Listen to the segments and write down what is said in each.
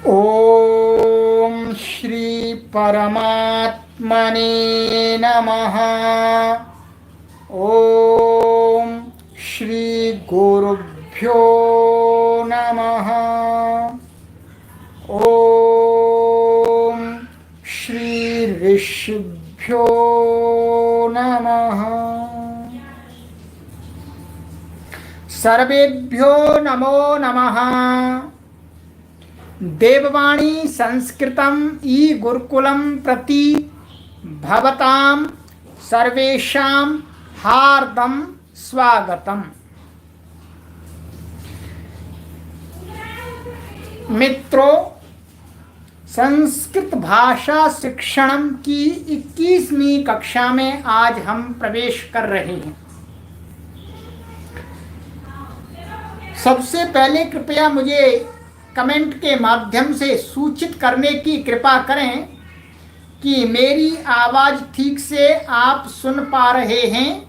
ओम श्री परमात्मने नमः। ओम श्री गुरुभ्यो नमः। ओम श्री ऋषिभ्यो नमः। सर्वेभ्यो नमो नमः। देववाणी संस्कृतम ई गुरुकुलम प्रति भवतां सर्वेषां हार्दं स्वागतम। मित्रों, संस्कृत भाषा शिक्षण की 21वीं कक्षा में आज हम प्रवेश कर रहे हैं। सबसे पहले कृपया मुझे कमेंट के माध्यम से सूचित करने की कृपा करें कि मेरी आवाज़ ठीक से आप सुन पा रहे हैं।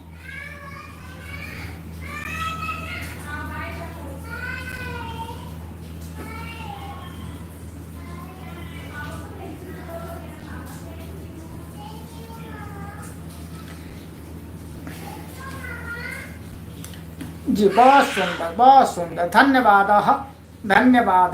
जी, बहुत सुंदर, बहुत सुंदर। धन्यवाद, धन्यवाद।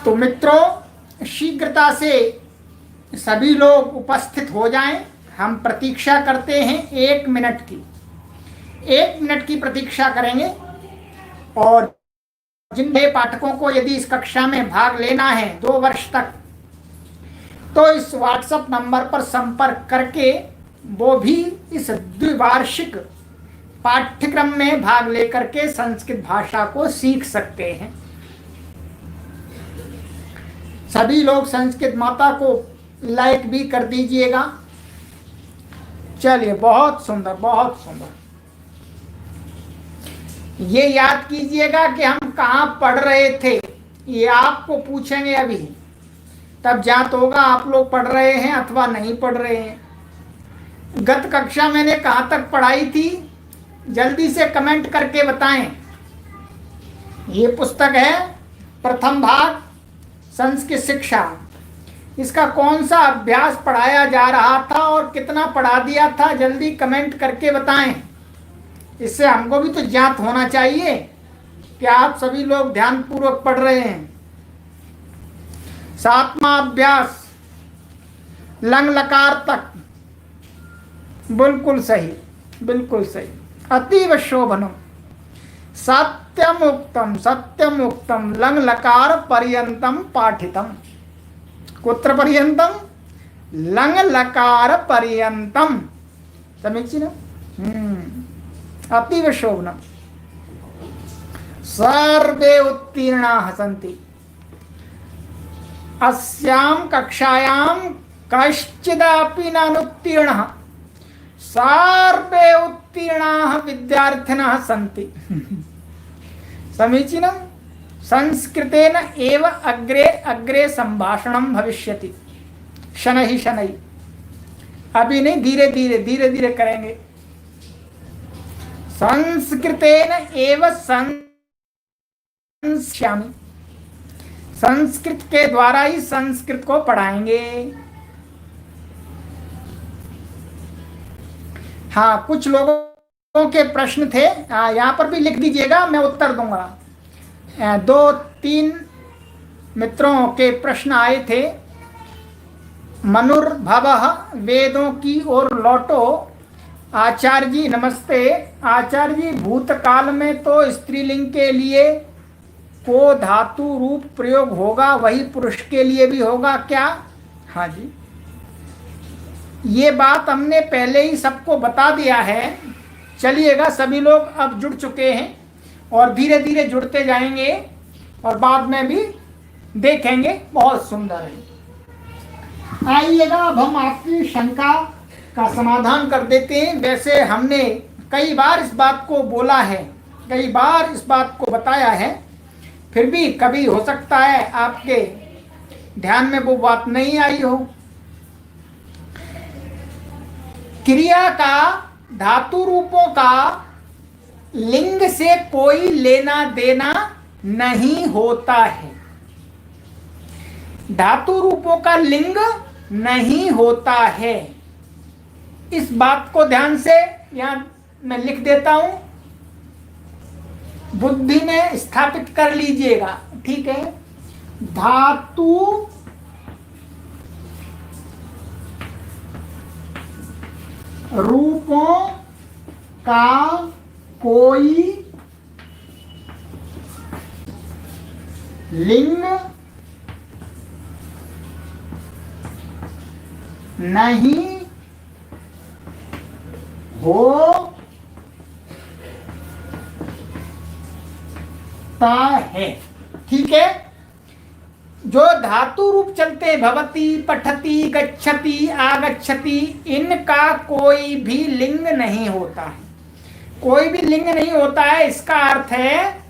तो मित्रों, शीघ्रता से सभी लोग उपस्थित हो जाएं। हम प्रतीक्षा करते हैं 1 मिनट की। 1 मिनट की प्रतीक्षा करेंगे और जिन नए पाठकों को यदि इस कक्षा में भाग लेना है 2 वर्ष तक, तो इस व्हाट्सएप नंबर पर संपर्क करके वो भी इस द्विवार्षिक पाठ्यक्रम में भाग लेकर के संस्कृत भाषा को सीख सकते हैं। सभी लोग संस्कृत माता को लाइक भी कर दीजिएगा। चलिए, बहुत सुंदर, बहुत सुंदर। ये याद कीजिएगा कि हम कहाँ पढ़ रहे थे, ये आपको पूछेंगे अभी, तब ज्ञात होगा आप लोग पढ़ रहे हैं अथवा नहीं पढ़ रहे हैं। गत कक्षा मैंने कहाँ तक पढ़ाई थी, जल्दी से कमेंट करके बताएं। ये पुस्तक है प्रथम भाग संस्कृत शिक्षा। इसका कौन सा अभ्यास पढ़ाया जा रहा था और कितना पढ़ा दिया था, जल्दी कमेंट करके बताएं। इससे हमको भी तो ज्ञात होना चाहिए कि आप सभी लोग ध्यानपूर्वक पढ़ रहे हैं। 7वां अभ्यास लंग लकार तक। बिल्कुल सही, बिल्कुल सही। अतीव शोभनम। सत्यम उक्तम लंग लकार पर्यंतम पाठितम। कुत्र पर्यंतम? लंग लकार पर्यंतम। समीचीनम्। अतीव शोभनम। सर्वे उत्तीर्णाः सन्ति। अस्यां कक्षायां कश्चिदपि नानुत्तीर्णः। सर्वे उत्तीर्णाः विद्यार्थिनः सन्ति। समीचीनम्। संस्कृतेन एव अग्रे अग्रे संभाषणं भविष्यति। शनैः शनैः। अभी नहीं, धीरे धीरे, धीरे धीरे करेंगे। संस्कृतेन एव संस्यामि। संस्कृत के द्वारा ही संस्कृत को पढ़ाएंगे। हाँ, कुछ लोगों के प्रश्न थे, यहाँ पर भी लिख दीजिएगा, मैं उत्तर दूंगा। 2-3 मित्रों के प्रश्न आए थे। मनुर्भवः वेदों की ओर लौटो। आचार्य जी नमस्ते। आचार्य जी, भूतकाल में तो स्त्रीलिंग के लिए को धातु रूप प्रयोग होगा, वही पुरुष के लिए भी होगा क्या? हाँ जी, ये बात हमने पहले ही सबको बता दिया है। चलिएगा, सभी लोग अब जुड़ चुके हैं और धीरे धीरे जुड़ते जाएंगे और बाद में भी देखेंगे। बहुत सुंदर है। आइएगा, अब हम आपकी शंका का समाधान कर देते हैं। वैसे हमने कई बार इस बात को बोला है, कई बार इस बात को बताया है, फिर भी कभी हो सकता है आपके ध्यान में वो बात नहीं आई हो। क्रिया का, धातु रूपों का लिंग से कोई लेना देना नहीं होता है। धातु रूपों का लिंग नहीं होता है। इस बात को ध्यान से यहां मैं लिख देता हूं, बुद्धि में स्थापित कर लीजिएगा, ठीक है। धातु रूपों का कोई लिंग नहीं होता है, ठीक है। जो धातु रूप चलते हैं, भवति, पठति, गच्छति, आगच्छति, इनका कोई भी लिंग नहीं होता है। कोई भी लिंग नहीं होता है, इसका अर्थ है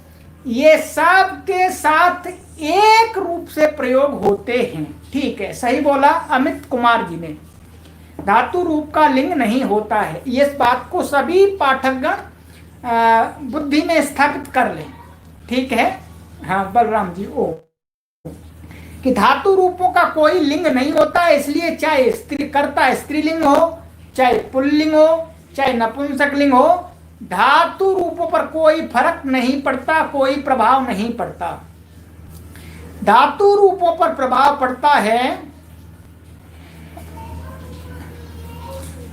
ये सब के साथ एक रूप से प्रयोग होते हैं, ठीक है। सही बोला अमित कुमार जी ने, धातु रूप का लिंग नहीं होता है। इस बात को सभी पाठकगण बुद्धि में स्थापित कर लें, ठीक है। हाँ बलराम जी, ओ कि धातु रूपों का कोई लिंग नहीं होता है, इसलिए चाहे स्त्री कर्ता स्त्रीलिंग हो, चाहे पुल्लिंग हो, चाहे नपुंसक लिंग हो, धातु रूपों पर कोई फर्क नहीं पड़ता, कोई प्रभाव नहीं पड़ता। धातु रूपों पर प्रभाव पड़ता है,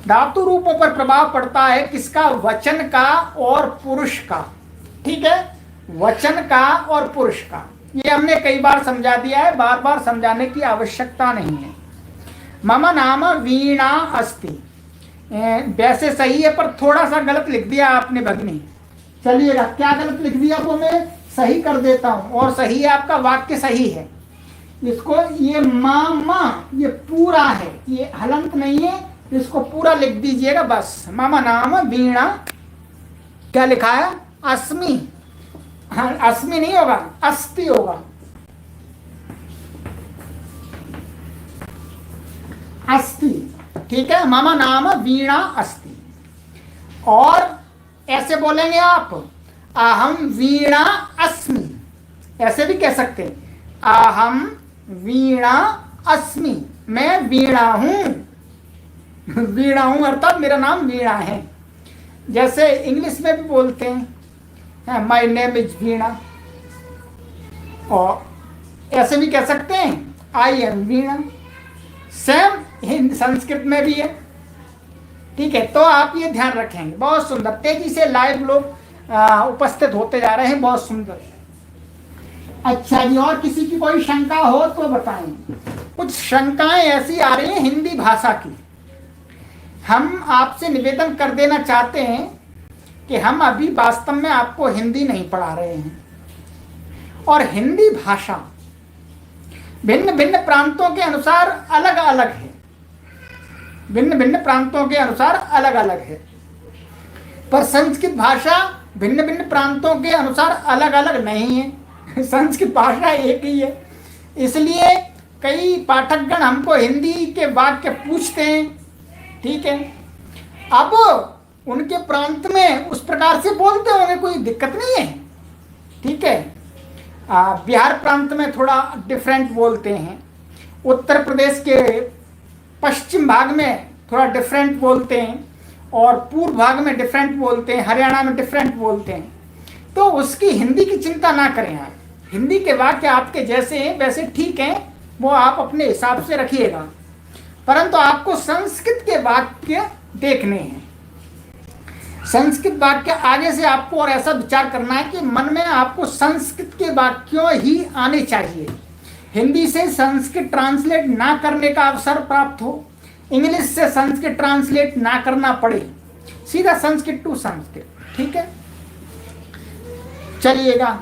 धातु रूपों पर प्रभाव पड़ता है किसका? वचन का और पुरुष का, ठीक है। वचन का और पुरुष का, ये हमने कई बार समझा दिया है, बार बार समझाने की आवश्यकता नहीं है। मम नाम वीणा अस्ति, वैसे सही है पर थोड़ा सा गलत लिख दिया आपने भगनी। चलिएगा, क्या गलत लिख दिया वो मैं सही कर देता हूं, और सही है, आपका वाक्य सही है। इसको ये मामा ये पूरा है, ये हलंत नहीं है, इसको पूरा लिख दीजिएगा बस। मम नाम वीणा, क्या लिखा है? अस्मि। हाँ, अस्मि नहीं होगा, अस्ति होगा। अस्ति, ठीक है। मम नाम वीणा अस्ति। और ऐसे बोलेंगे आप, अहम वीणा अस्मि, ऐसे भी कह सकते हैं, अहम वीणा अस्मि, मैं वीणा हूं। वीणा हूं अर्थात मेरा नाम वीणा है। जैसे इंग्लिश में भी बोलते हैं, माय नेम इज वीणा, और ऐसे भी कह सकते हैं, I am Veena. Same Hindi Sanskrit में भी है, ठीक है। तो आप ये ध्यान रखेंगे। बहुत सुंदर, तेजी से लाइव लोग उपस्थित होते जा रहे हैं, बहुत सुंदर। अच्छा जी, और किसी की कोई शंका हो तो बताएं। कुछ शंकाएं ऐसी आ रही हैं हिंदी भाषा की, हम आपसे निवेदन कर देना चाहते हैं कि हम अभी वास्तव में आपको हिंदी नहीं पढ़ा रहे हैं, और हिंदी भाषा भिन्न भिन्न प्रांतों के अनुसार अलग अलग है, भिन्न भिन्न प्रांतों के अनुसार अलग अलग है। पर संस्कृत भाषा भिन्न भिन्न प्रांतों के अनुसार अलग अलग नहीं है, संस्कृत भाषा एक ही है। इसलिए कई पाठकगण हमको हिंदी के वाक्य पूछते हैं, ठीक है। अब उनके प्रांत में उस प्रकार से बोलते होंगे, कोई दिक्कत नहीं है, ठीक है। बिहार प्रांत में थोड़ा डिफरेंट बोलते हैं, उत्तर प्रदेश के पश्चिम भाग में थोड़ा डिफरेंट बोलते हैं, और पूर्व भाग में डिफरेंट बोलते हैं, हरियाणा में डिफरेंट बोलते हैं। तो उसकी हिंदी की चिंता ना करें आप, हिंदी के वाक्य आपके जैसे हैं वैसे ठीक हैं, वो आप अपने हिसाब से रखिएगा, परंतु आपको संस्कृत के वाक्य देखने हैं। संस्कृत वाक्य आगे से आपको और ऐसा विचार करना है कि मन में आपको संस्कृत के वाक्यों ही आने चाहिए, हिंदी से संस्कृत ट्रांसलेट ना करने का अवसर प्राप्त हो, इंग्लिश से संस्कृत ट्रांसलेट ना करना पड़े, सीधा संस्कृत टू संस्कृत, ठीक है। चलिएगा,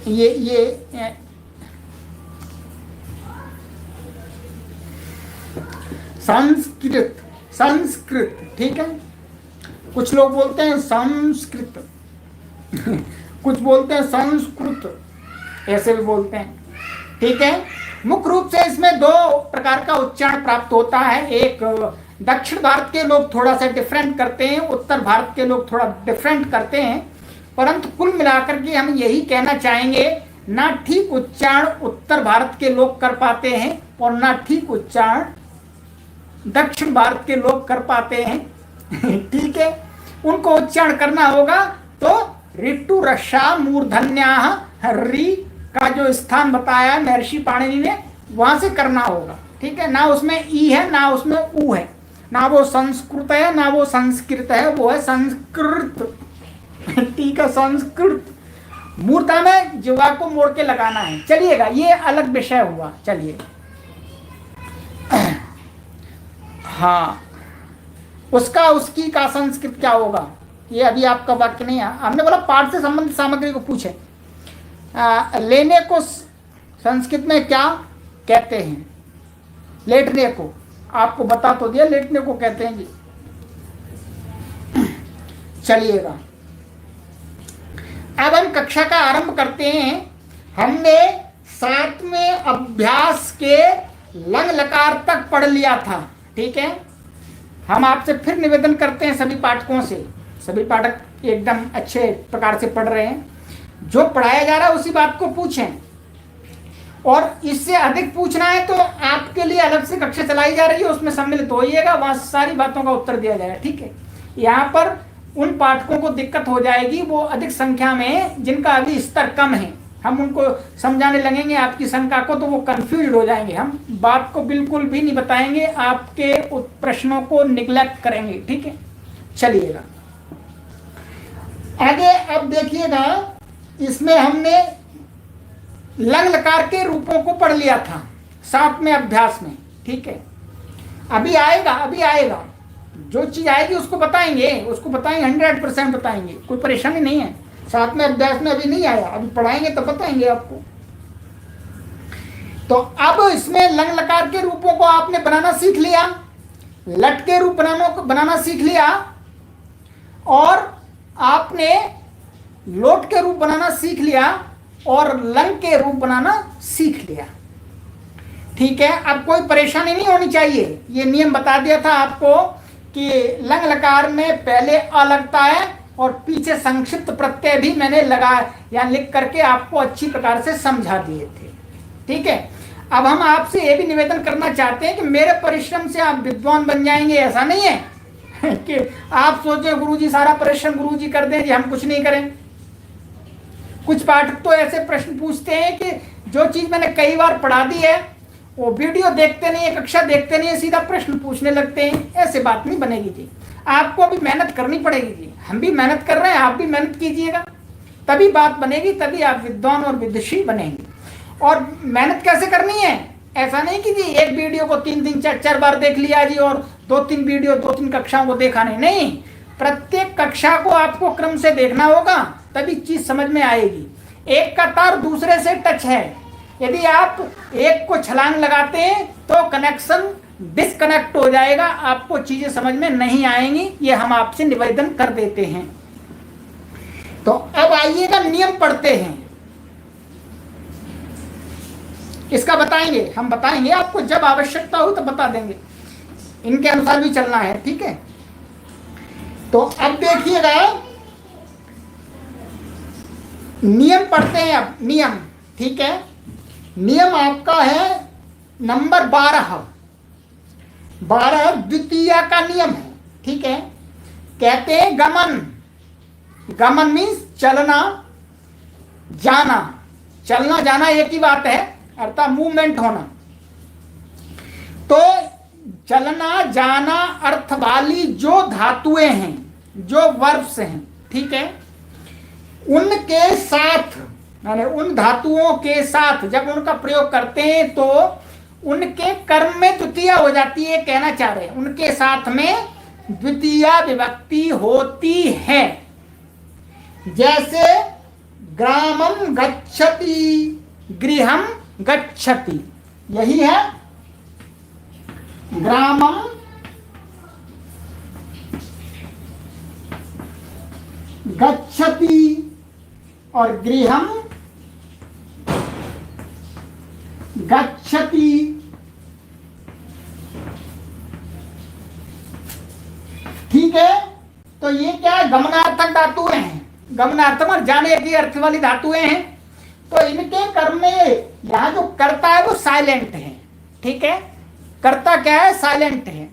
ये संस्कृत, संस्कृत, ठीक है। कुछ लोग बोलते हैं संस्कृत, कुछ बोलते हैं संस्कृत, ऐसे भी बोलते हैं, ठीक है। मुख्य रूप से इसमें दो प्रकार का उच्चारण प्राप्त होता है, एक दक्षिण भारत के लोग थोड़ा सा डिफरेंट करते हैं, उत्तर भारत के लोग थोड़ा डिफरेंट करते हैं, परंतु कुल मिलाकर के हम यही कहना चाहेंगे, ना ठीक उच्चारण उत्तर भारत के लोग कर पाते हैं और ना ठीक उच्चारण दक्षिण भारत के लोग कर पाते हैं। ठीक है, उनको उच्चारण करना होगा तो ऋतु रक्षा मूर्धन्या री का जो स्थान बताया महर्षि पाणिनि ने, वहां से करना होगा। ठीक है, ना उसमें ई है ना उसमें ऊ है, ना वो संस्कृत है ना वो संस्कृत है, वो है संस्कृत। ठीक है, संस्कृत। मूर्धा में जीवा को मोड़ के लगाना है। चलिएगा, ये अलग विषय हुआ। चलिए, हाँ, उसका उसकी का संस्कृत क्या होगा, ये अभी आपका वाक्य नहीं है। हमने बोला पाठ से संबंधित सामग्री को पूछे। लेने को संस्कृत में क्या कहते हैं? लेटने को आपको बता तो दिया, लेटने को कहते हैं जी। चलिएगा, अब हम कक्षा का आरंभ करते हैं। हमने 7वें अभ्यास के लंग लकार तक पढ़ लिया था। ठीक है, हम आपसे फिर निवेदन करते हैं सभी पाठकों से, सभी पाठक एकदम अच्छे प्रकार से पढ़ रहे हैं, जो पढ़ाया जा रहा है उसी बात को पूछें, और इससे अधिक पूछना है तो आपके लिए अलग से कक्षा चलाई जा रही है, उसमें सम्मिलित होइएगा, वहां सारी बातों का उत्तर दिया जाएगा। ठीक है, यहाँ पर उन पाठकों को दिक्कत हो जाएगी, वो अधिक संख्या में जिनका अभी स्तर कम है, हम उनको समझाने लगेंगे आपकी शंका को तो वो कंफ्यूज हो जाएंगे। हम बात को बिल्कुल भी नहीं बताएंगे, आपके प्रश्नों को निग्लेक्ट करेंगे। ठीक है, चलिएगा आगे। अब देखिएगा, इसमें हमने लंग लकार के रूपों को पढ़ लिया था 7वें अभ्यास में। ठीक है, अभी आएगा जो चीज आएगी उसको बताएंगे, 100% बताएंगे, कोई परेशानी नहीं है। 7वें अभ्यास में अभी नहीं आया, अभी पढ़ाएंगे तो बताएंगे आपको। तो अब इसमें लंग लकार के रूपों को आपने बनाना सीख लिया, लट के रूप बनाना सीख लिया, और आपने लोट के रूप बनाना सीख लिया, और लंग के रूप बनाना सीख लिया। ठीक है, अब कोई परेशानी नहीं होनी चाहिए। ये नियम बता दिया था आपको कि लंग लकार में पहले अ लगता है और पीछे संक्षिप्त प्रत्यय भी मैंने लगा या लिख करके आपको अच्छी प्रकार से समझा दिए थे। ठीक है, अब हम आपसे ये भी निवेदन करना चाहते हैं कि मेरे परिश्रम से आप विद्वान बन जाएंगे, ऐसा नहीं है कि आप सोचे गुरुजी सारा परिश्रम गुरुजी कर दें जी, हम कुछ नहीं करें। कुछ पाठक तो ऐसे प्रश्न पूछते हैं कि जो चीज मैंने कई बार पढ़ा दी है वो वीडियो देखते नहीं है, कक्षा देखते नहीं है, सीधा प्रश्न पूछने लगते हैं। ऐसे बात नहीं बनेगी जी, आपको भी मेहनत करनी पड़ेगी जी। हम भी मेहनत कर रहे हैं, आप भी मेहनत कीजिएगा, तभी बात बनेगी, तभी आप विद्वान और विदुषी बनेंगे। और मेहनत कैसे करनी है, ऐसा नहीं कि जी एक वीडियो को 3 4 बार देख लिया जी और 2-3 वीडियो 2-3 कक्षाओं को देखा नहीं। प्रत्येक कक्षा को आपको क्रम से देखना होगा, तभी चीज समझ में आएगी। एक का तार दूसरे से टच है, यदि आप एक को छलांग लगाते हैं तो कनेक्शन डिस्कनेक्ट हो जाएगा, आपको चीजें समझ में नहीं आएंगी। ये हम आपसे निवेदन कर देते हैं। तो अब आइएगा, नियम पढ़ते हैं। इसका बताएंगे, हम बताएंगे आपको, जब आवश्यकता हो तो बता देंगे, इनके अनुसार भी चलना है। ठीक है, तो अब देखिएगा, नियम पढ़ते हैं। अब नियम, ठीक है, नियम आपका है नंबर 12 द्वितीय का नियम है। ठीक है, कहते हैं गमन मीन्स चलना जाना, चलना जाना एक ही बात है, अर्थात मूवमेंट होना। तो चलना जाना अर्थ वाली जो धातुएं हैं, जो वर्ब्स हैं, ठीक है, उनके साथ, यानी उन धातुओं के साथ जब उनका प्रयोग करते हैं तो उनके कर्म में द्वितीय हो जाती है, कहना चाह रहे हैं उनके साथ में द्वितीय विभक्ति होती है। जैसे ग्रामम गच्छति, गृहम गच्छति, यही है ग्रामम गच्छति और गृहम गच्छति। ठीक है। तो ये क्या है, गमनार्थक धातुएं हैं, गमनार्थक और जाने की अर्थ वाली धातुएं हैं। तो इनके कर्म में यहाँ जो कर्ता है वो साइलेंट है, ठीक है। कर्ता क्या है, साइलेंट है,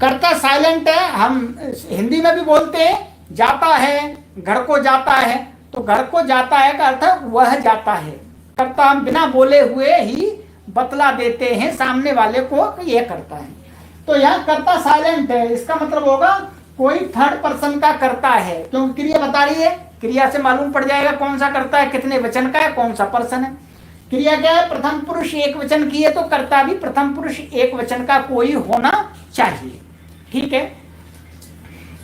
कर्ता साइलेंट है। हम हिंदी में भी बोलते हैं जाता है, घर को जाता है, तो घर को जाता है का अर्थ वह जाता है। कर्ता हम बिना बोले हुए ही बतला देते हैं सामने वाले को कि यह करता है। तो यहाँ कर्ता साइलेंट है, इसका मतलब होगा कोई थर्ड पर्सन का कर्ता है, क्योंकि क्रिया बता रही है, क्रिया से मालूम पड़ जाएगा कौन सा कर्ता है, कितने वचन का है, कौन सा पर्सन है। क्रिया क्या है, प्रथम पुरुष एक वचन की है, तो कर्ता भी प्रथम पुरुष एक वचन का कोई होना चाहिए, ठीक है।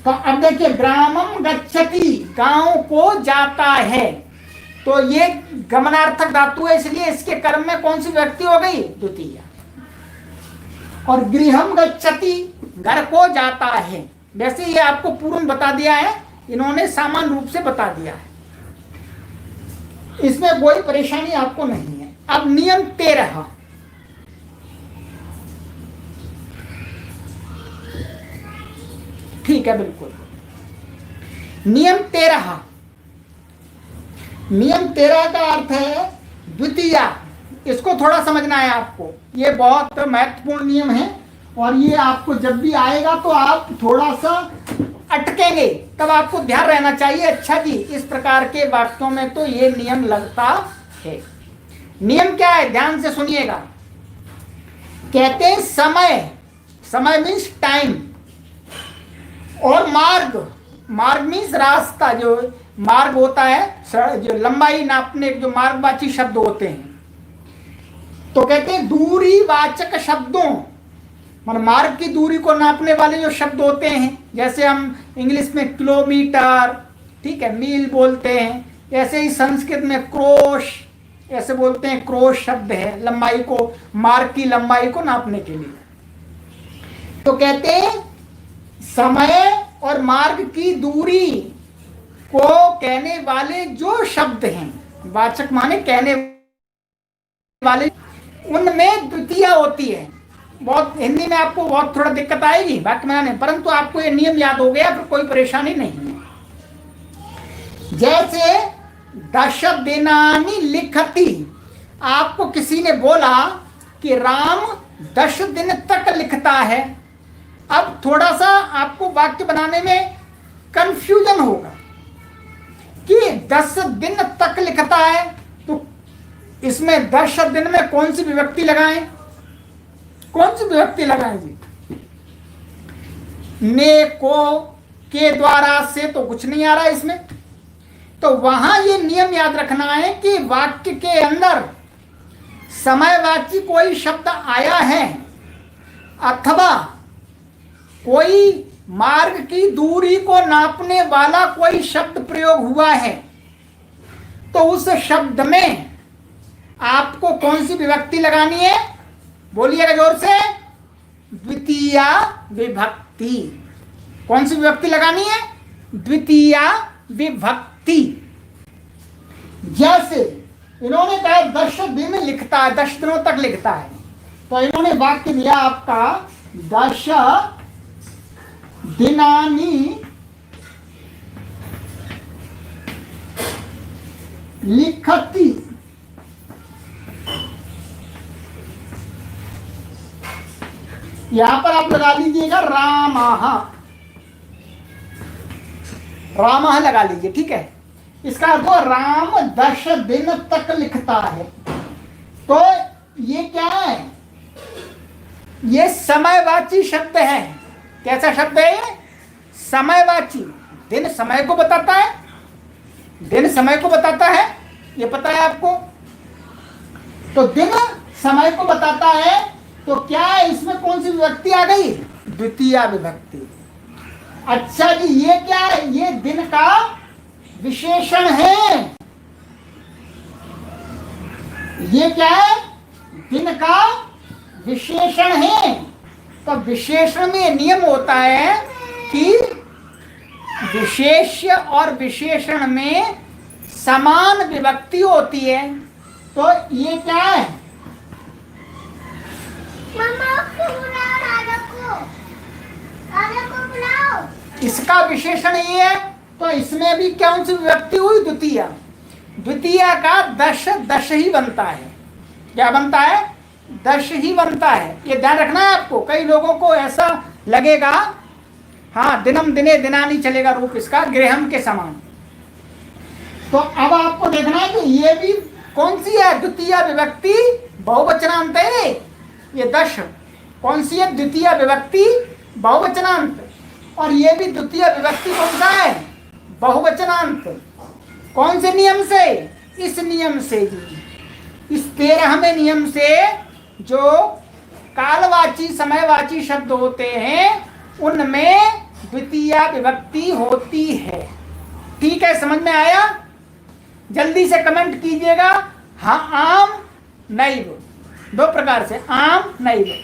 तो अब देखिए, ग्रामम गच्छति, गांव को जाता है, तो ये गमनार्थक धातु है, इसलिए इसके कर्म में कौन सी व्यक्ति हो गई, द्वितीय। और गृहम गच्छति, घर को जाता है, वैसे ये आपको पूर्व बता दिया है, इन्होंने सामान्य रूप से बता दिया है, इसमें कोई परेशानी आपको नहीं है। अब नियम 13, ठीक है, बिल्कुल। नियम 13, नियम 13 का अर्थ है द्वितीया। इसको थोड़ा समझना है आपको, ये बहुत महत्वपूर्ण नियम है, और ये आपको जब भी आएगा तो आप थोड़ा सा अटकेंगे, तब आपको ध्यान रहना चाहिए, अच्छा जी इस प्रकार के वाक्यों में तो ये नियम लगता है। नियम क्या है, ध्यान से सुनिएगा। कहते हैं समय, समय मीन्स टाइम, और मार्ग, मार्ग मीन्स रास्ता, जो मार्ग होता है जो लंबाई नापने जो मार्गवाची शब्द होते हैं, तो कहते हैं दूरी वाचक शब्दों, मतलब मार्ग की दूरी को नापने वाले जो शब्द होते हैं, जैसे हम इंग्लिश में किलोमीटर, ठीक है, मील बोलते हैं, ऐसे ही संस्कृत में क्रोश ऐसे बोलते हैं, क्रोश शब्द है लंबाई को, मार्ग की लंबाई को नापने के लिए। तो कहते हैं समय और मार्ग की दूरी को कहने वाले जो शब्द हैं, वाचक माने कहने वाले, उनमें द्वितीय होती है। बहुत हिंदी में आपको बहुत थोड़ा दिक्कत आएगी वाक्य बनाने, परंतु आपको ये नियम याद हो गया, फिर कोई परेशानी नहीं है। जैसे 10 दिनानि लिखति, आपको किसी ने बोला कि राम 10 दिन तक लिखता है। अब थोड़ा सा आपको वाक्य बनाने में कंफ्यूजन होगा कि 10 दिन तक लिखता है, तो इसमें 10 दिन में कौन सी विभक्ति लगाएं, कौन सी विभक्ति लगाएं जी? ने, को, के द्वारा से तो कुछ नहीं आ रहा है इसमें। तो वहां ये नियम याद रखना है कि वाक्य के अंदर समयवाची कोई शब्द आया है अथवा कोई मार्ग की दूरी को नापने वाला कोई शब्द प्रयोग हुआ है, तो उस शब्द में आपको कौन सी विभक्ति लगानी है, बोलिएगा जोर से, द्वितीया विभक्ति। कौन सी विभक्ति लगानी है, द्वितीया विभक्ति। जैसे इन्होंने कहा 10 दिन लिखता है, 10 दिनों तक लिखता है, तो इन्होंने वाक्य दिया आपका 10 दिनानि लिखति। यहां पर आप लगा लीजिएगा रामः, रामः लगा लीजिए, ठीक है। इसका अर्थ राम 10 दिन तक लिखता है। तो ये क्या है, ये समयवाची शब्द है। कैसा शब्द है ये, समयवाची। दिन समय को बताता है, दिन समय को बताता है, ये पता है आपको। तो दिन समय को बताता है, तो क्या है इसमें कौन सी विभक्ति आ गई, द्वितीय विभक्ति। अच्छा जी, ये क्या है, ये दिन का विशेषण है। ये क्या है, दिन का विशेषण है। तो विशेषण में नियम होता है कि विशेष्य और विशेषण में समान विभक्ति होती है। तो ये क्या है, मम्मा को इसका विशेषण ये है, तो इसमें भी कौन सी विभक्ति हुई? द्वितीया। द्वितीया का दश दश ही बनता है। क्या बनता है? दश ही बनता है। ये ध्यान रखना है आपको। कई लोगों को ऐसा लगेगा, हाँ दिनम दिने दिनानी चलेगा रूप इसका गृहम के समान। तो अब आपको देखना है कि ये भी कौन सी है? द्वितीय विभक्ति बहुवचनांत है। ये दश कौन सी है? द्वितीय विभक्ति बहुवचनांत। और ये भी द्वितीय विभक्ति कौन सा है? बहुवचनांत। कौन से नियम से? इस नियम से जी, इस 13वें नियम से, जो कालवाची समयवाची शब्द होते हैं उनमें द्वितीय विभक्ति होती है। ठीक है, समझ में आया? जल्दी से कमेंट कीजिएगा। हाँ आम नैव, दो प्रकार से, आम नैव,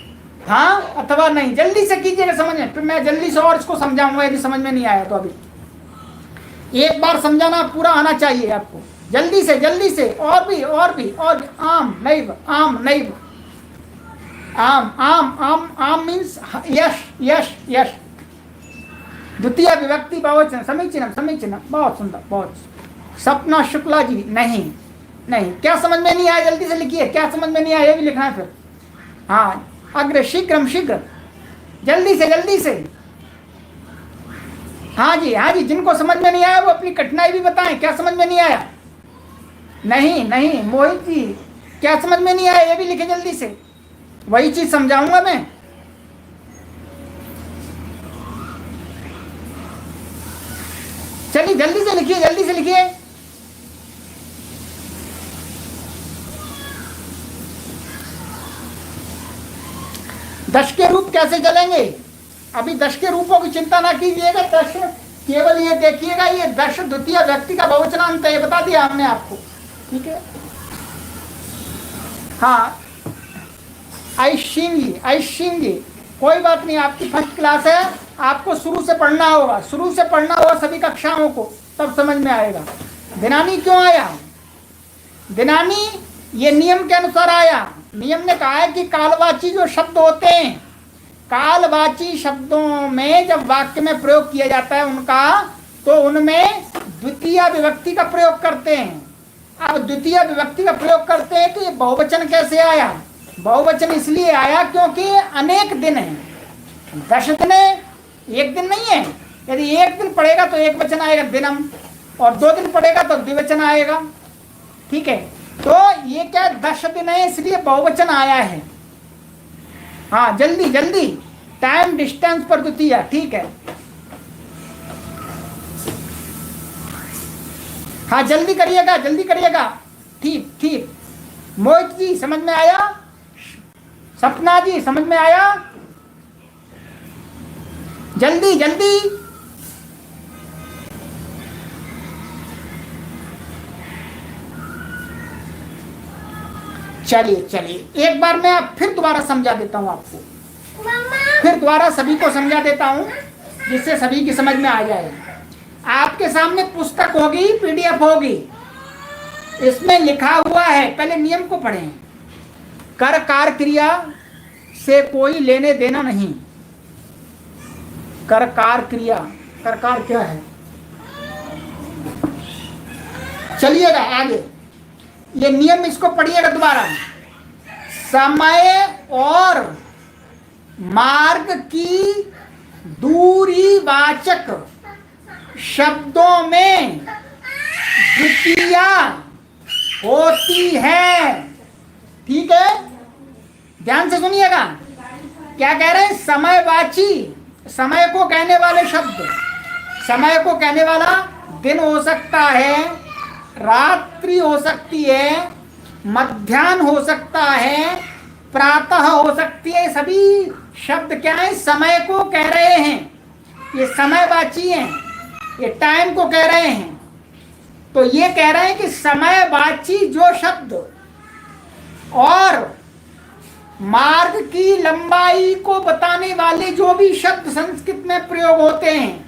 हाँ अथवा नहीं। जल्दी से कीजिएगा समझ में, फिर मैं जल्दी से और इसको समझाऊंगा यदि समझ में नहीं आया तो। अभी एक बार समझाना पूरा आना चाहिए आपको। जल्दी से और भी आम नैव, आम नैव, आम आम आम आम मीन्स यश यश यश। द्वितीय विभक्ति बहुवचन। समीचीनम समीचीनम, बहुत सुंदर, बहुत। सपना शुक्ला जी, नहीं नहीं, क्या समझ में नहीं आया? जल्दी से लिखिए, क्या समझ में नहीं आया ये भी लिखना है फिर। हाँ अग्र शीघ्रम शीघ्र, जल्दी से। हाँ जी, जिनको समझ में नहीं आया वो अपनी कठिनाई भी बताएं। क्या समझ में नहीं आया? नहीं मोहित जी, क्या समझ में नहीं आया ये भी लिखे जल्दी से। वही चीज समझाऊंगा मैं। चलिए जल्दी से लिखिए। दश के रूप कैसे चलेंगे? अभी दश के रूपों की चिंता ना कीजिएगा। दश केवल ये देखिएगा, ये दश द्वितीय व्यक्ति का बहुवचनांत है, बता दिया हमने आपको। ठीक है, हाँ ऐशिंगी, कोई बात नहीं, आपकी फर्स्ट क्लास है, आपको शुरू से पढ़ना होगा सभी कक्षाओं को, तब समझ में आएगा। दिनानी क्यों आया? दिनानी ये नियम के अनुसार आया। नियम ने कहा है कि कालवाची जो शब्द होते हैं, कालवाची शब्दों में जब वाक्य में प्रयोग किया जाता है उनका, तो उनमें द्वितीय विभक्ति का प्रयोग करते हैं। अब द्वितीय विभक्ति का प्रयोग करते हैं तो ये बहुवचन कैसे आया? बहुवचन इसलिए आया क्योंकि अनेक दिन है। 10 दिन है, एक दिन नहीं है। यदि एक दिन पड़ेगा तो एक वचन आएगा दिनम, और 2 दिन पड़ेगा तो द्विवचन आएगा। ठीक है, तो ये क्या 10 दिन है इसलिए बहुवचन आया है। हाँ जल्दी, टाइम डिस्टेंस पर द्वितीय। ठीक है, हाँ जल्दी करिएगा। ठीक, मोहित जी समझ में आया? सपना जी समझ में आया? जल्दी। चलिए एक बार मैं फिर दोबारा समझा देता हूँ आपको, फिर दोबारा सभी को समझा देता हूँ जिससे सभी की समझ में आ जाए। आपके सामने पुस्तक होगी, PDF होगी, इसमें लिखा हुआ है, पहले नियम को पढ़ें। कर कार क्रिया से कोई लेने देना नहीं। कर कार क्रिया, कर कार क्या है? चलिएगा आगे, ये नियम इसको पढ़िएगा दोबारा। समय और मार्ग की दूरी वाचक शब्दों में द्वितीया होती है। ठीक है, ध्यान से सुनिएगा। क्या कह रहे हैं? समयवाची, समय को कहने वाले शब्द, समय को कहने वाला दिन हो सकता है, रात्रि हो सकती है, मध्याह्न हो सकता है, प्रातः हो सकती है। सभी शब्द क्या है? समय को कह रहे हैं, ये समयवाची हैं, ये टाइम को कह रहे हैं। तो ये कह रहे हैं कि समयवाची जो शब्द और मार्ग की लंबाई को बताने वाले जो भी शब्द संस्कृत में प्रयोग होते हैं,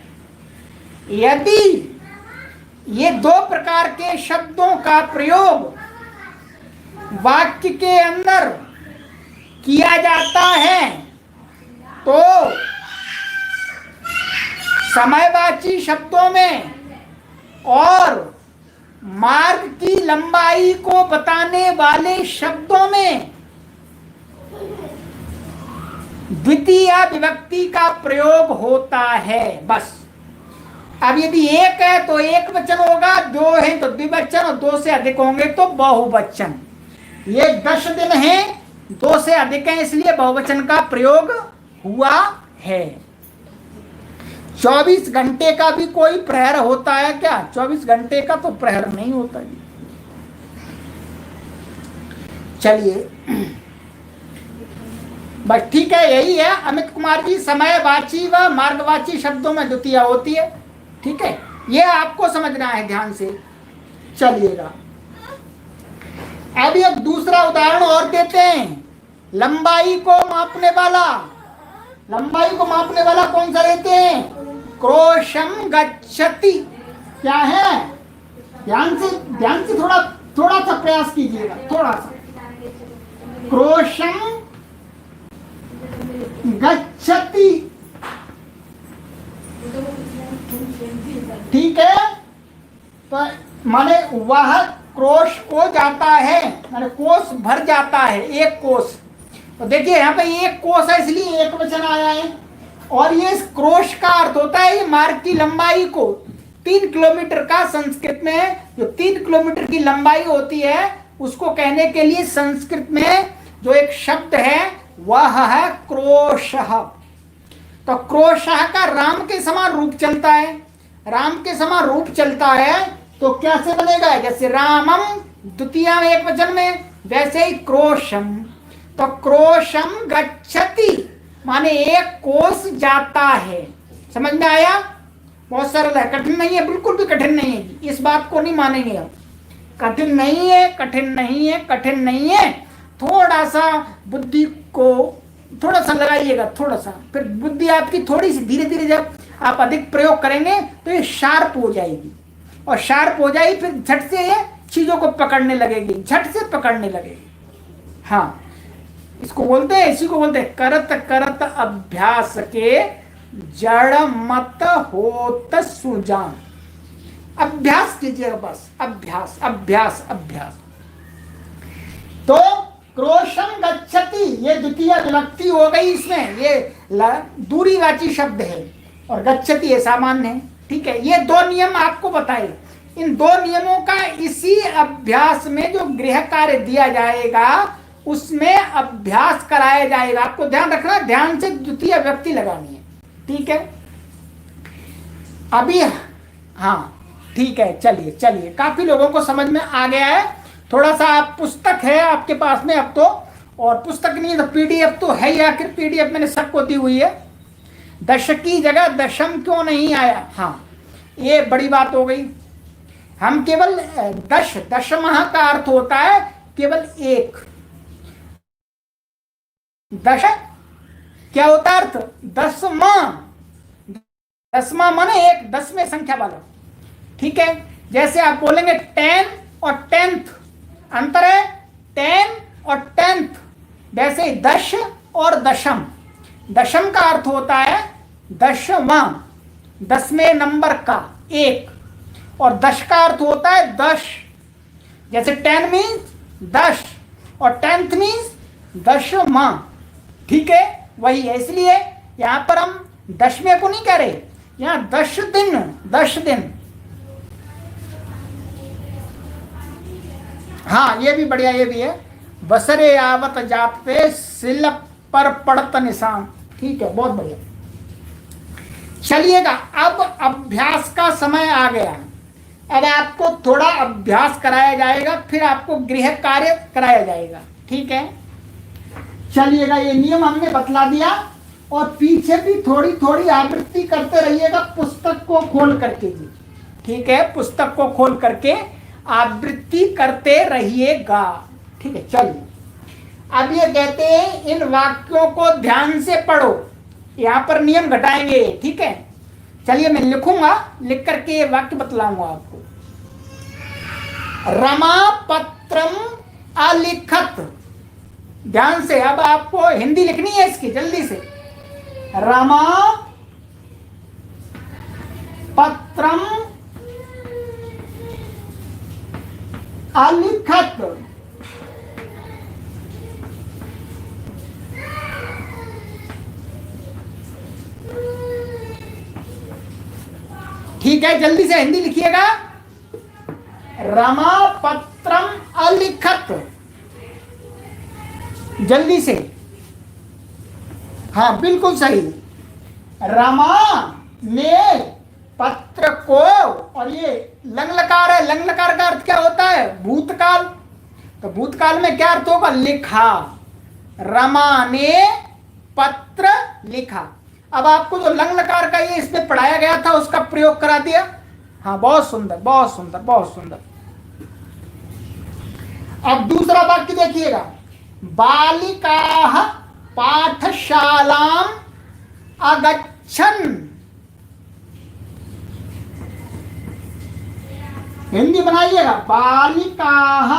यदि ये 2 प्रकार के शब्दों का प्रयोग वाक्य के अंदर किया जाता है तो समयवाची शब्दों में और मार्ग की लंबाई को बताने वाले शब्दों में द्वितीय विभक्ति का प्रयोग होता है। बस अब यदि एक है तो एक वचन होगा, दो है तो द्विवचन, और दो से अधिक होंगे तो बहुवचन। ये 10 दिन है, 2 से अधिक है, इसलिए बहुवचन का प्रयोग हुआ है। 24 घंटे का भी कोई प्रहर होता है क्या? 24 घंटे का तो प्रहर नहीं होता है। चलिए बस ठीक है, यही है अमित कुमार जी। समयवाची व मार्गवाची शब्दों में द्वितीय होती है, ठीक है, ये आपको समझना है ध्यान से। चलिएगा अब एक दूसरा उदाहरण और देते हैं। लंबाई को मापने वाला, लंबाई को मापने वाला कौन सा लेते हैं? क्रोशम गच्छति। क्या है? ध्यान से थोड़ा सा प्रयास कीजिएगा, थोड़ा सा। क्रोशम गच्छति, ठीक है, तो माने वह क्रोश को जाता है, माने कोस भर जाता है, एक कोस। तो देखिए यहाँ पे एक कोस है इसलिए एक वचन आया है। और ये इस क्रोश का अर्थ होता है ये मार्ग की लंबाई को, 3 किलोमीटर का संस्कृत में जो 3 किलोमीटर की लंबाई होती है उसको कहने के लिए संस्कृत में जो एक शब्द है वह है क्रोशः। तो क्रोशः का राम के समान रूप चलता है, राम के समान रूप चलता है तो कैसे बनेगा? जैसे रामम द्वितीय में एक वचन में, वैसे ही क्रोशम। तो क्रोशम गच्छति माने एक कोस जाता है। समझ में आया? बहुत सरल है, कठिन नहीं है, बिल्कुल भी कठिन नहीं है। इस बात को नहीं मानेंगे हम, कठिन नहीं है, कठिन नहीं है, कठिन नहीं है। थोड़ा सा बुद्धि को थोड़ा सा लगाइएगा, थोड़ा सा, फिर बुद्धि आपकी थोड़ी सी धीरे धीरे जब आप अधिक प्रयोग करेंगे तो ये शार्प हो जाएगी, और शार्प हो जाएगी फिर झट से ये चीजों को पकड़ने लगेगी, झट से पकड़ने लगेगी। हाँ, इसको बोलते हैं, इसी को बोलते हैं करत करत अभ्यास के जड़ मत होत सुजान। अभ्यास कीजिएगा बस, अभ्यास अभ्यास अभ्यास। तो क्रोशम गच्छति ये द्वितीय विभक्ति हो गई इसमें, ये दूरीवाची शब्द है, और गच्छति ये सामान्य है, ठीक है। ये 2 नियम आपको बताए। इन 2 नियमों का इसी अभ्यास में जो गृह कार्य दिया जाएगा उसमें अभ्यास कराया जाएगा। आपको ध्यान रखना, ध्यान से द्वितीय विभक्ति लगानी है, ठीक है। अभी हाँ ठीक है, चलिए चलिए, काफी लोगों को समझ में आ गया है। थोड़ा सा आप पुस्तक है आपके पास में अब तो, और पुस्तक नहीं तो पीडीएफ तो है ही, आखिर पीडीएफ मैंने सबको दी हुई है। दश की जगह दशम क्यों नहीं आया? हाँ, ये बड़ी बात हो गई। हम केवल दशमः का अर्थ होता है केवल एक। दश क्या होता है अर्थ? दसमा, दसमा माने एक, 10वें संख्या वाला, ठीक है। जैसे आप बोलेंगे 10 और 10th, अंतर है 10 और 10th। वैसे 10 और दशम, दशम का अर्थ होता है 10वां, 10वें नंबर का एक, और दश का अर्थ होता है 10। जैसे 10 मीन्स 10 और 10th मीन्स 10वां, ठीक है, वही है। इसलिए यहां पर हम 10वें को नहीं कह रहे, यहां 10 दिन, 10 दिन। हाँ, ये भी बढ़िया, ये भी है। बसरे आवत जाते सिल पर पड़त निशान, ठीक है, बहुत बढ़िया। चलिएगा, अब अभ्यास का समय आ गया। अब आपको थोड़ा अभ्यास कराया जाएगा, फिर आपको गृह कार्य कराया जाएगा, ठीक है। चलिएगा, ये नियम हमने बतला दिया, और पीछे भी थोड़ी थोड़ी आवृत्ति करते रहिएगा पुस्तक को खोल करके जी, ठीक है। पुस्तक को खोल करके आवृत्ति करते रहिएगा, ठीक है। चलिए, अब ये कहते हैं इन वाक्यों को ध्यान से पढ़ो, यहां पर नियम घटाएंगे, ठीक है। चलिए, मैं लिखूंगा, लिख करके ये वाक्य बतलाऊंगा आपको। रमा पत्रम अलिखत, ध्यान से, अब आपको हिंदी लिखनी है इसकी, जल्दी से। रमा अलिखत। ठीक है, जल्दी से हिंदी लिखिएगा। रमापत्रम अलिखत, जल्दी से। हाँ बिल्कुल सही। रमा ने पत्र को, और ये लंग लकार है, लंग लकार का अर्थ क्या होता है? भूतकाल। तो भूतकाल में क्या अर्थ होगा? लिखा। रमा ने पत्र लिखा। अब आपको जो लंग लकार का ये इसमें पढ़ाया गया था उसका प्रयोग करा दिया। हाँ बहुत सुंदर, बहुत सुंदर, बहुत सुंदर। अब दूसरा वाक्य देखिएगा। बालिकाः पाठशालाम अगच्छन्। हिंदी बनाइएगा। बालिकाः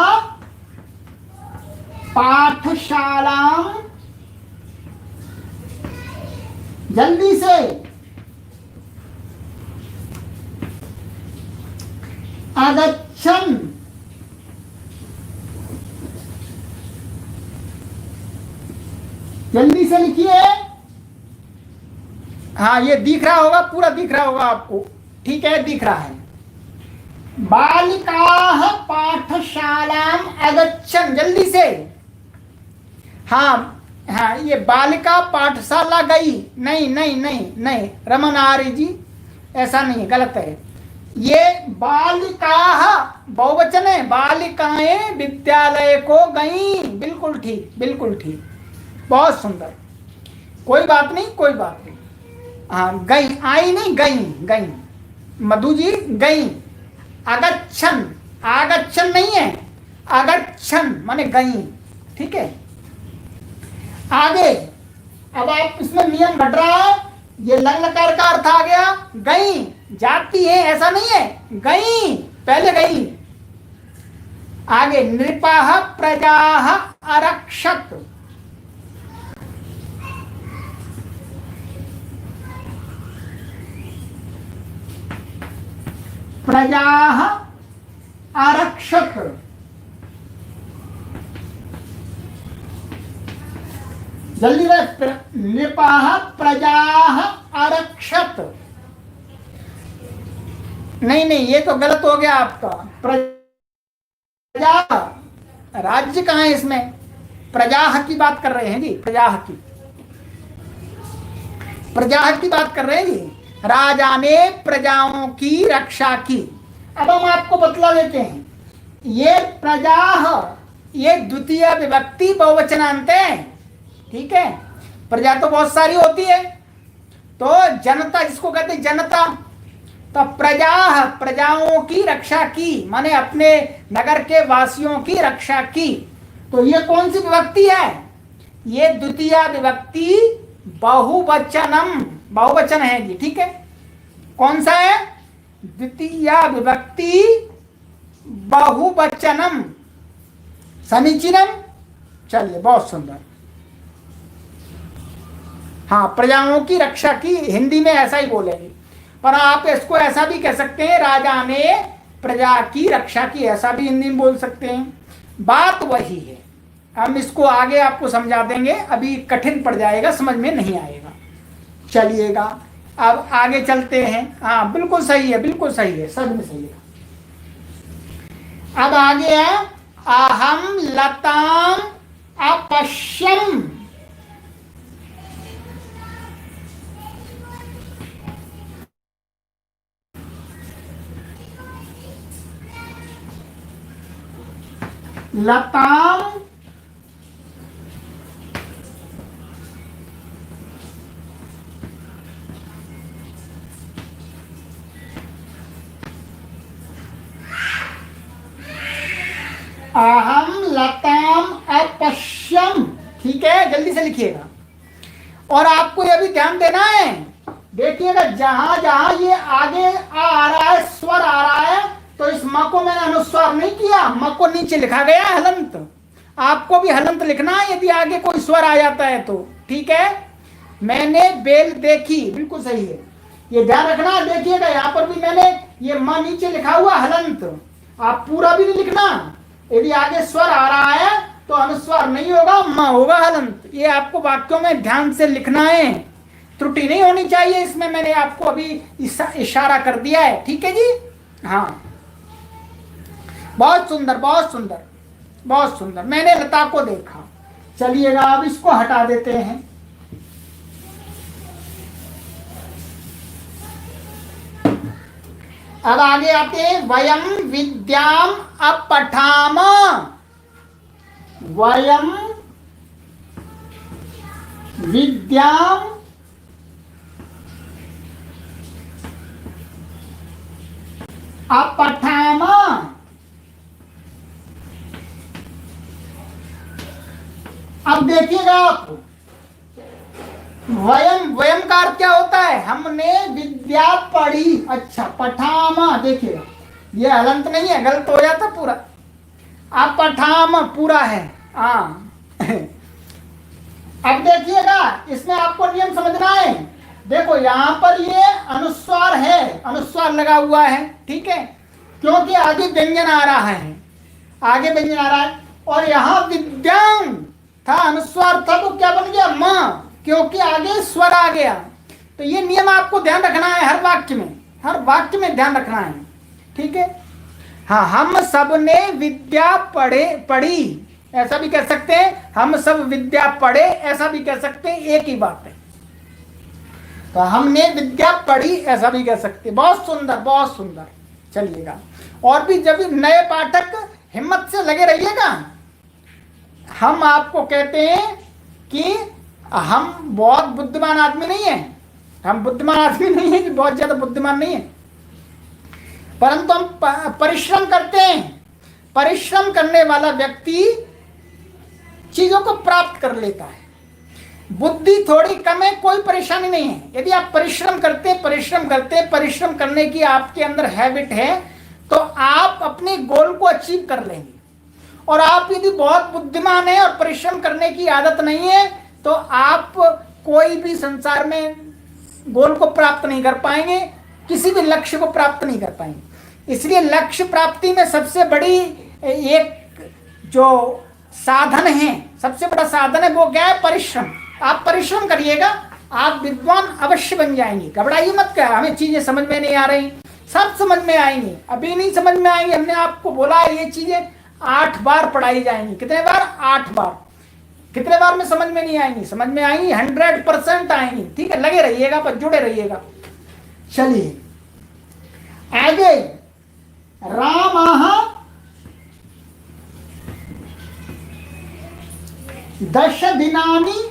पाठशालाम, जल्दी से, अगच्छन्। जल्दी से लिखिए। हाँ ये दिख रहा होगा, पूरा दिख रहा होगा आपको। ठीक है, दिख रहा है। बालिकाः पाठशालाम अगच्छन्, जल्दी से। हाँ हाँ, ये बालिका पाठशाला गई। नहीं नहीं नहीं नहीं रमन आर्य जी, ऐसा नहीं है, गलत है। ये बालिकाः बहुवचन है। बालिकाएं विद्यालय को गईं। बिल्कुल ठीक, बिल्कुल ठीक, बहुत सुंदर। कोई बात नहीं, कोई बात नहीं। हाँ गई, आई नहीं, गई, गई। मधु जी गई। अगच्छन्, आगच्छन् नहीं है, अगच्छन् माने गई। ठीक है, आगे। अब आप इसमें नियम घट रहा है। ये लंग लकार का अर्थ आ गया। गई, जाती है ऐसा नहीं है, गई, पहले गई। आगे नृपाः प्रजाः अरक्षत। प्रजाः अरक्षत, जल्दी से। नृपाः प्रजाः अरक्षत। नहीं नहीं, ये तो गलत हो गया आपका। प्रजा, राज्य कहाँ है इसमें? प्रजाः की बात कर रहे हैं जी, प्रजाः की, प्रजाः की बात कर रहे हैं जी। राजा ने प्रजाओं की रक्षा की। अब हम आपको बतला देते हैं। ये प्रजाः, ये द्वितीय विभक्ति बहुवचनांत है। ठीक है, प्रजा तो बहुत सारी होती है। तो जनता जिसको कहते हैं जनता, तो प्रजा, प्रजाओं की रक्षा की माने अपने नगर के वासियों की रक्षा की। तो ये कौन सी विभक्ति है? ये द्वितीय विभक्ति बहुवचनम, बहुवचन है जी। ठीक है, कौन सा है? द्वितीय विभक्ति बहुवचनम। समीचीनम। चलिए, बहुत सुंदर। हाँ, प्रजाओं की रक्षा की, हिंदी में ऐसा ही बोलेंगे। पर आप इसको ऐसा भी कह सकते हैं, राजा ने प्रजा की रक्षा की, ऐसा भी हिंदी में बोल सकते हैं। बात वही है। हम इसको आगे आपको समझा देंगे, अभी कठिन पड़ जाएगा, समझ में नहीं आएगा। चलिएगा, अब आगे चलते हैं। हाँ बिल्कुल सही है, बिल्कुल सही है, सच में सही है। अब आगे है, अहम लताम अपश्यम। लताम अहम लताम अपश्यम। ठीक है, जल्दी से लिखिएगा। और आपको यह भी ध्यान देना है, देखिएगा जहां जहां ये आगे आ रहा है, स्वर आ रहा है, तो इस म को मैंने अनुस्वार नहीं किया, म को नीचे लिखा गया है हलंत। आपको भी हलंत लिखना है यदि आगे कोई स्वर आ जाता है तो। ठीक है, मैंने बेल देखी, बिल्कुल सही है, ये ध्यान रखना। देखिएगा यहाँ पर भी मैंने ये म नीचे लिखा हुआ हलंत, आप पूरा भी नहीं लिखना, यदि आगे स्वर आ रहा है तो अनुस्वार नहीं होगा, म होगा हलंत। ये आपको वाक्यों में ध्यान से लिखना है, त्रुटि नहीं होनी चाहिए इसमें। मैंने आपको अभी इशारा कर दिया है, ठीक है जी। हाँ, बहुत सुंदर, बहुत सुंदर, बहुत सुंदर। मैंने लता को देखा। चलिएगा, अब इसको हटा देते हैं। अब आगे आते हैं, वयम विद्याम अपठाम। वयम विद्याम अपठाम। अब देखिएगा आप, वयम, वयम का अर्थ क्या होता है? हमने विद्या पढ़ी। अच्छा, पठामा, देखिएगा ये हलंत नहीं है, गलत हो जाता पूरा। अब पठाम पूरा है। हाँ अब देखिएगा, इसमें आपको नियम समझना है। देखो यहां पर ये अनुस्वार है, अनुस्वार लगा हुआ है, ठीक है, क्योंकि आगे व्यंजन आ रहा है, आगे व्यंजन आ रहा है। और यहां विद्यांग था, अनुस्वार था, तो क्या बन गया? मां, क्योंकि आगे स्वर आ गया। तो ये नियम आपको ध्यान रखना है, हर वाक्य में, हर वाक्य में ध्यान रखना है, ठीक है। हाँ, हम सब ने विद्या पढ़ी, ऐसा भी कह सकते हैं। हम सब विद्या पढ़े, ऐसा भी कह सकते हैं, एक ही बात है। तो हमने विद्या पढ़ी, ऐसा भी कह सकते हैं। बहुत सुंदर, बहुत सुंदर। चलिएगा, और भी जब नए पाठक हिम्मत से लगे रहिएगा। हम आपको कहते हैं कि हम बहुत बुद्धिमान आदमी नहीं है, हम बुद्धिमान आदमी नहीं है कि बहुत ज्यादा बुद्धिमान नहीं है, परंतु हम परिश्रम करते हैं। परिश्रम करने वाला व्यक्ति चीजों को प्राप्त कर लेता है। बुद्धि थोड़ी कम है, कोई परेशानी नहीं है। यदि आप परिश्रम करते परिश्रम करने की आपके अंदर हैबिट है, तो आप अपने गोल को अचीव कर लेंगे। और आप यदि बहुत बुद्धिमान है और परिश्रम करने की आदत नहीं है, तो आप कोई भी संसार में गोल को प्राप्त नहीं कर पाएंगे, किसी भी लक्ष्य को प्राप्त नहीं कर पाएंगे। इसलिए लक्ष्य प्राप्ति में सबसे बड़ी एक जो साधन है, सबसे बड़ा साधन है, वो क्या है? परिश्रम। आप परिश्रम करिएगा, आप विद्वान अवश्य बन जाएंगे। घबराइए मत, क्या हमें चीजें समझ में नहीं आ रही, सब समझ में आएंगी। अभी नहीं समझ में आएंगी, हमने आपको बोला है ये चीजें 8 बार पढ़ाई जाएंगी। कितने बार? 8 बार। कितने बार में समझ में नहीं आएंगी? समझ में आएंगी, 100% आएंगी, ठीक है। लगे रहिएगा, पर जुड़े रहिएगा। चलिए आगे, रामः 10 दिनानि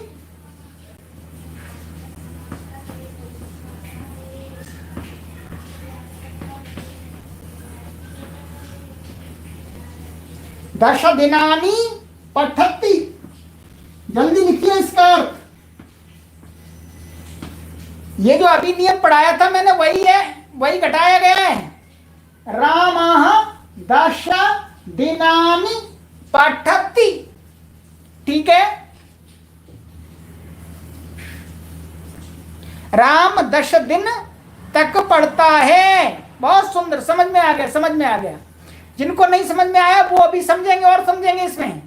पठति। जल्दी लिखिए इसका अर्थ। ये जो अभी नियम पढ़ाया था मैंने, वही है, वही घटाया गया है। रामः 10 दिनानि पठति, ठीक है। राम 10 दिन तक पढ़ता है। बहुत सुंदर, समझ में आ गया, समझ में आ गया। जिनको नहीं समझ में आया वो अभी समझेंगे और समझेंगे इसमें।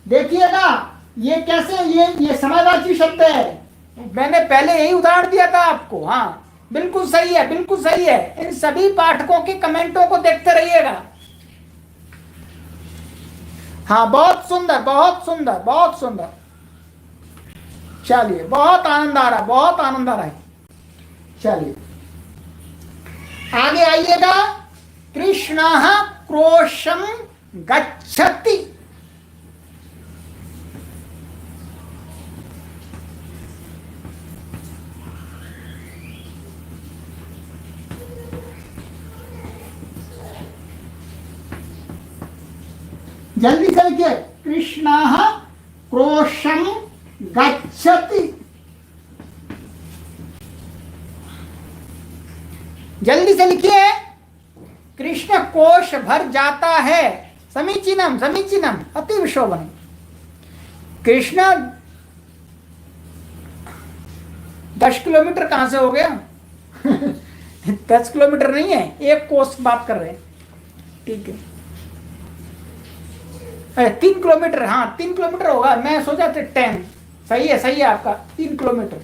देखिएगा ये कैसे, ये समानार्थी शब्द है। मैंने पहले यही उदाहरण दिया था आपको। हाँ, बिल्कुल सही है, बिल्कुल सही है। इन सभी पाठकों के कमेंटों को देखते रहिएगा। हाँ, बहुत सुंदर, बहुत सुंदर, बहुत सुंदर। चलिए, बहुत आनंद आ रहा, बहुत आनंद आ रहा है। चलिए आगे आइएगा। कृष्णः क्रोशं गच्छति। जल्दी से लिखिए, कृष्णः क्रोशं गच्छति। जल्दी से लिखिए, कृष्ण कोश भर जाता है। समीचीनम, समीचीनम, अति विशोभन। कृष्ण 10 किलोमीटर कहां से हो गया? 10 किलोमीटर नहीं है, एक कोस बात कर रहे हैं, ठीक है। 3 किलोमीटर, हाँ 3 किलोमीटर होगा, मैं सोचा था 10। सही है आपका, 3 किलोमीटर।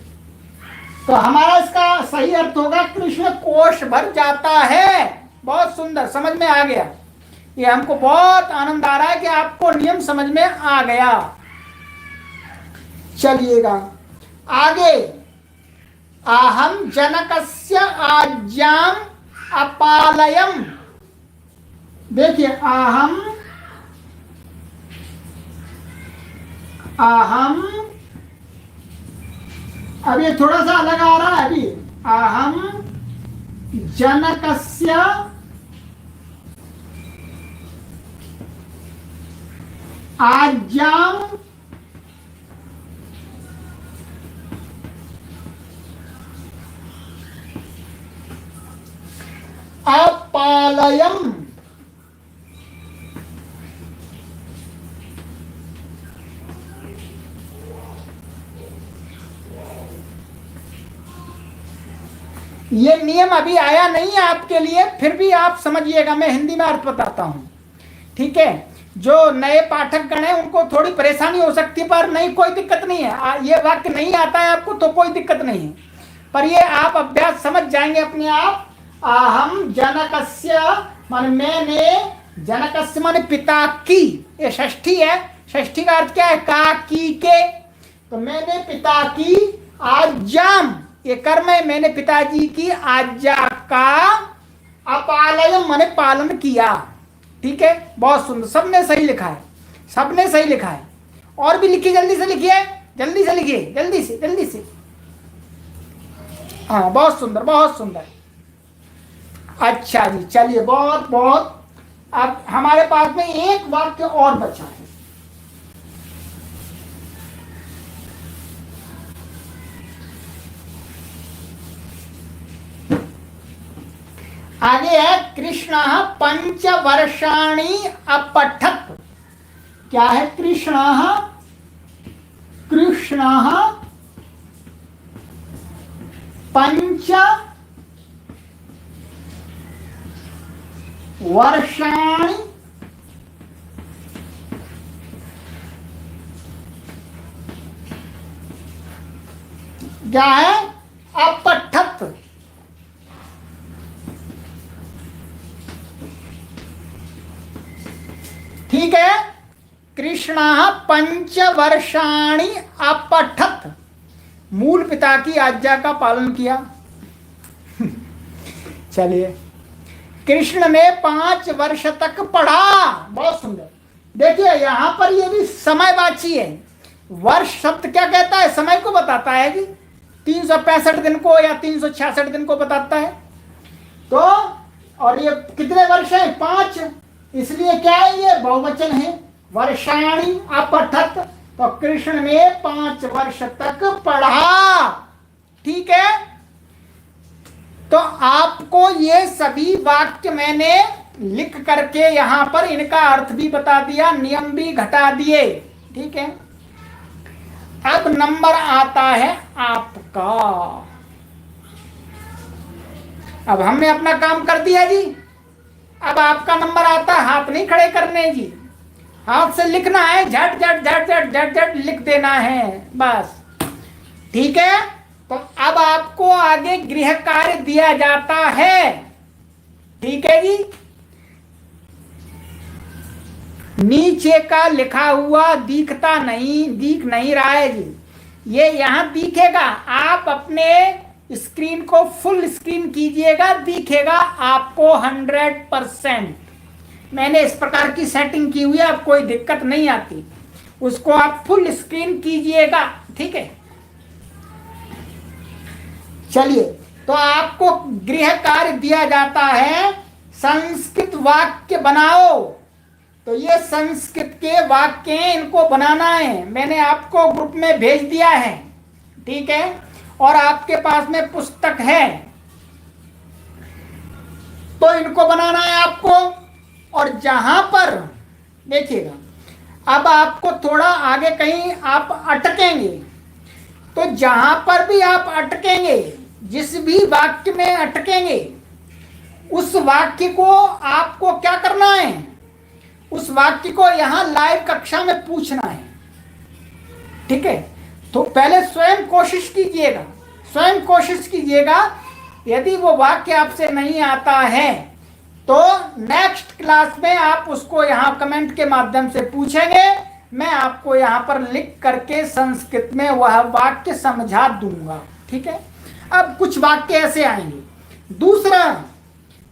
तो हमारा इसका सही अर्थ होगा कृष्ण कोष भर जाता है। बहुत सुंदर, समझ में आ गया। ये हमको बहुत आनंद आ रहा है कि आपको नियम समझ में आ गया। चलिएगा आगे। अहम जनकस्य आज्ञाम अपालयम। देखिए अहम अब ये थोड़ा सा अलग आ रहा है। अभी अहम जनकस्य आज्ञाम अपालयम। ये नियम अभी आया नहीं है आपके लिए, फिर भी आप समझिएगा, मैं हिंदी में अर्थ बताता हूं, ठीक है। जो नए पाठक गण हैं उनको थोड़ी परेशानी हो सकती है, पर नहीं, कोई दिक्कत नहीं है। ये वाक्य नहीं आता है आपको तो कोई दिक्कत नहीं है, पर ये आप अभ्यास समझ जाएंगे अपने आप। अहम जनकस्य माने मैंने, जनकस्य माने पिता की, ये षष्ठी है। षष्ठी का अर्थ क्या है? का, की, के। तो मैंने पिता की आज्ञाम, ये कर्म है, मैंने पिताजी की आज्ञा का अपालयम माने पालन किया। ठीक है, बहुत सुंदर, सबने सही लिखा है, सबने सही लिखा है। और भी लिखिए, जल्दी से लिखिए, जल्दी से लिखिए, जल्दी से, जल्दी से। हाँ, बहुत सुंदर, बहुत सुंदर। अच्छा जी, चलिए, बहुत बहुत। अब हमारे पास में एक वाक्य और बचा है। आगे है कृष्ण पंचवर्षाणि अपठत्। क्या है? कृष्ण पंच वर्षाणि क्या है? अपठत्। ठीक है, कृष्ण पंचवर्षाणि अपठत्, मूल पिता की आज्ञा का पालन किया। चलिए, कृष्ण ने 5 वर्ष तक पढ़ा। बहुत सुंदर। देखिए यहां पर ये भी समयवाची है। वर्ष शब्द क्या कहता है? समय को बताता है जी, 365 दिन को या 366 दिन को बताता है। तो और ये कितने वर्ष है? 5, इसलिए क्या है? ये बहुवचन है, वर्षाणि अपठत्। तो कृष्ण ने 5 वर्ष तक पढ़ा। ठीक है, तो आपको ये सभी वाक्य मैंने लिख करके यहां पर इनका अर्थ भी बता दिया, नियम भी घटा दिए। ठीक है, अब नंबर आता है आपका। अब हमने अपना काम कर दिया जी, अब आपका नंबर आता है। हाथ नहीं खड़े करने जी, हाथ से लिखना है, झट झट झट झट झट झट लिख देना है बस। ठीक है, तो अब आपको आगे गृह कार्य दिया जाता है। ठीक है जी, नीचे का लिखा हुआ दिख नहीं रहा है जी, ये यहां दिखेगा। आप अपने स्क्रीन को फुल स्क्रीन कीजिएगा, दिखेगा आपको 100%। मैंने इस प्रकार की सेटिंग की हुई है, अब कोई दिक्कत नहीं आती। उसको आप फुल स्क्रीन कीजिएगा। ठीक है, चलिए, तो आपको गृह कार्य दिया जाता है, संस्कृत वाक्य बनाओ। तो ये संस्कृत के वाक्य हैं, इनको बनाना है। मैंने आपको ग्रुप में भेज दिया है। ठीक है, और आपके पास में पुस्तक है, तो इनको बनाना है आपको। और जहां पर देखिएगा, अब आपको थोड़ा आगे कहीं आप अटकेंगे, तो जहां पर भी आप अटकेंगे, जिस भी वाक्य में अटकेंगे, उस वाक्य को आपको क्या करना है? उस वाक्य को यहां लाइव कक्षा में पूछना है। ठीक है, तो पहले स्वयं कोशिश कीजिएगा, स्वयं कोशिश कीजिएगा। यदि वो वाक्य आपसे नहीं आता है तो नेक्स्ट क्लास में आप उसको यहाँ कमेंट के माध्यम से पूछेंगे, मैं आपको यहाँ पर लिख करके संस्कृत में वह वाक्य समझा दूंगा। ठीक है, अब कुछ वाक्य ऐसे आएंगे। दूसरा,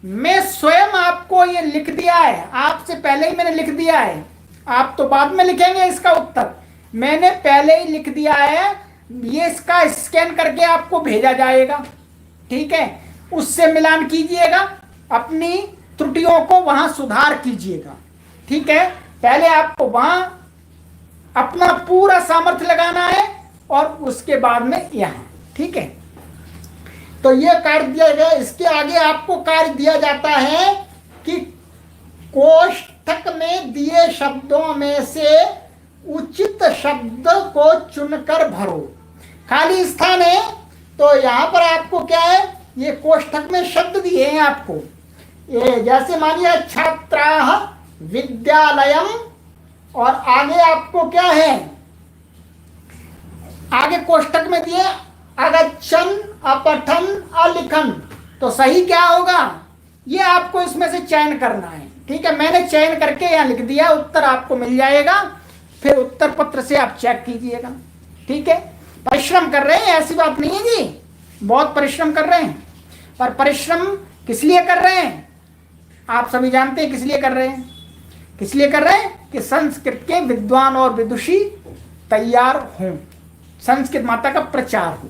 मैं स्वयं आपको ये लिख दिया है, आपसे पहले ही मैंने लिख दिया है, आप तो बाद में लिखेंगे इसका उत्तर, मैंने पहले ही लिख दिया है, ये इसका स्कैन करके आपको भेजा जाएगा। ठीक है, उससे मिलान कीजिएगा, अपनी त्रुटियों को वहां सुधार कीजिएगा। ठीक है, पहले आपको वहां अपना पूरा सामर्थ्य लगाना है और उसके बाद में यहां। ठीक है, तो यह कार्य दिया गया। इसके आगे आपको कार्य दिया जाता है कि कोष्ठक में दिए शब्दों में से उचित शब्द को चुनकर भरो। खाली स्थान है तो यहां पर आपको क्या है, ये कोष्ठक में शब्द दिए हैं आपको। ये जैसे मानिए छात्राः विद्यालयम, और आगे आपको क्या है, आगे कोष्ठक में दिए अगच्छन, अपठन, अलिखन। तो सही क्या होगा, ये आपको इसमें से चयन करना है। ठीक है, मैंने चयन करके यहाँ लिख दिया, उत्तर आपको मिल जाएगा, फिर उत्तर पत्र से आप चेक कीजिएगा। ठीक है, परिश्रम कर रहे हैं, ऐसी बात नहीं है जी, बहुत परिश्रम कर रहे हैं, पर परिश्रम किस लिए कर रहे हैं आप सभी जानते हैं, किस लिए कर रहे हैं। किस लिए कर रहे हैं कि संस्कृत के विद्वान और विदुषी तैयार हों, संस्कृत माता का प्रचार हो।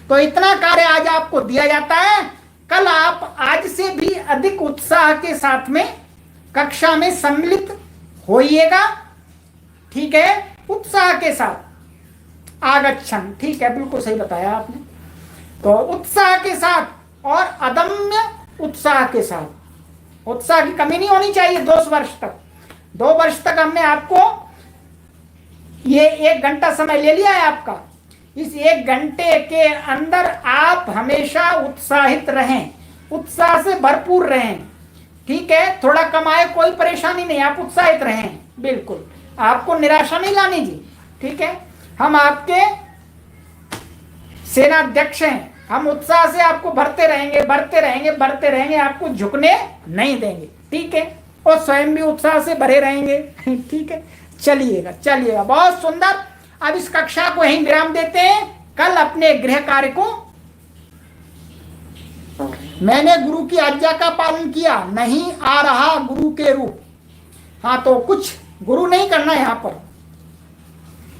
तो इतना कार्य आज आपको दिया जाता है। कल आप आज से भी अधिक उत्साह के साथ में कक्षा में सम्मिलित होइएगा। ठीक है, उत्साह के साथ आगच्छन। ठीक है, बिल्कुल सही बताया आपने। तो उत्साह के साथ और अदम्य उत्साह के साथ, उत्साह की कमी नहीं होनी चाहिए। 2 वर्ष तक, 2 वर्ष तक हमने आपको ये 1 घंटा समय ले लिया है आपका। इस 1 घंटे के अंदर आप हमेशा उत्साहित रहें, उत्साह से भरपूर रहें। ठीक है, थोड़ा कम आए कोई परेशानी नहीं, आप उत्साहित रहें, बिल्कुल आपको निराशा नहीं लानी जी। ठीक है, हम आपके सेनाध्यक्ष हैं, हम उत्साह से आपको भरते रहेंगे, भरते रहेंगे, भरते रहेंगे, आपको झुकने नहीं देंगे। ठीक है, और स्वयं भी उत्साह से भरे रहेंगे। ठीक है, चलिएगा चलिएगा, बहुत सुंदर। अब इस कक्षा को यहीं विराम देते हैं। कल अपने गृह कार्य को, मैंने गुरु की आज्ञा का पालन किया, नहीं आ रहा गुरु के रूप। हाँ, तो कुछ गुरु नहीं करना यहाँ पर,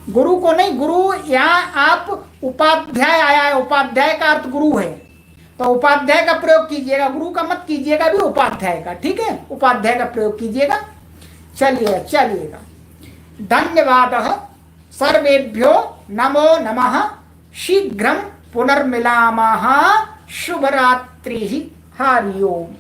गुरु को नहीं, गुरु यहाँ आप उपाध्याय आया है, उपाध्याय का अर्थ गुरु है, तो उपाध्याय का प्रयोग कीजिएगा, गुरु का मत कीजिएगा, भी उपाध्याय का। ठीक है, उपाध्याय का प्रयोग कीजिएगा। चलिए चलिएगा, धन्यवादः सर्वेभ्यो, नमो नमः, शीघ्रं पुनर्मिलामः, शुभरात्रिः, हरि ओम।